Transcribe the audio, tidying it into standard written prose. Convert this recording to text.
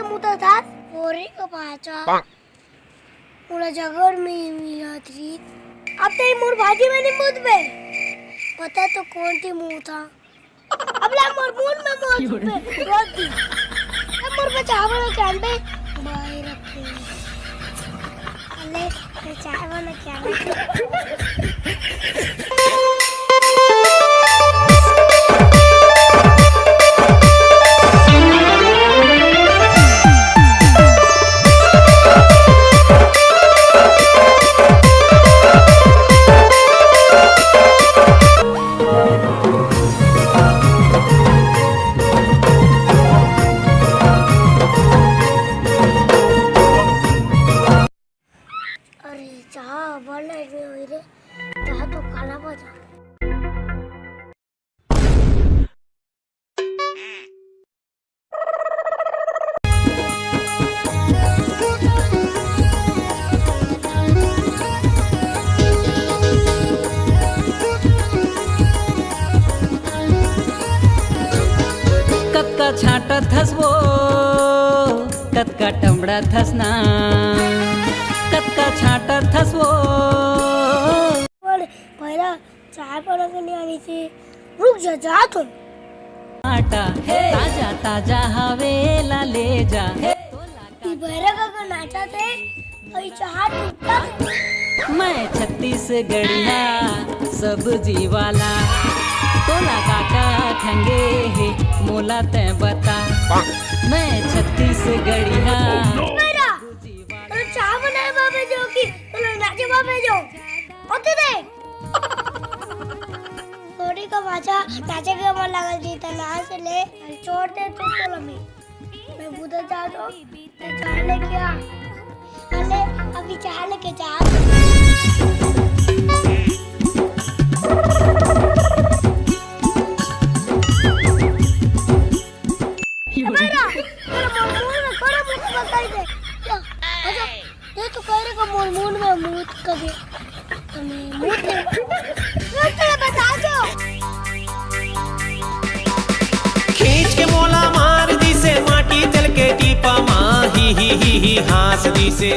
के मुता था मोरी को पाचा मुला जगड़ में मिला थी अब ते मोर भाजी में नहीं मुद पे पता तो कौन थी मुंह था अब ला मोर मुंह में मुद पे रोक दी अब मोर पे चावल के अंडे बाहर रखे अले चावल के अंडे छाटा थस वो कतका टमड़ा थस ना कतका छाटा थस वो पहला चाय पड़ा के नहीं आनी थी रुक जा तुम आटा ताजा ताजा हवेला ले जा बहरा का नाचा थे और चाह टूटा मैं छत्तीसगढ़िया सब्जी वाला तोला काका ठंगे है मोला ते बता मैं छत्तीसगढ़िया तो चाह बनाए बाबे जो की तो नाचे बाबे जो होते थे थोड़ी का बाजा नाचे के मन लगा जी तो नाच ले छोड़ दे तो लम्बी मैं बुदा जा दो मैं चाह ले क्या अरे अभी चाह लेके जा मूड में मूड कभी तुम्हें मूड में बता दो खींच के मोला मार दी से माटी चल के टीपा माँ ही हास दी से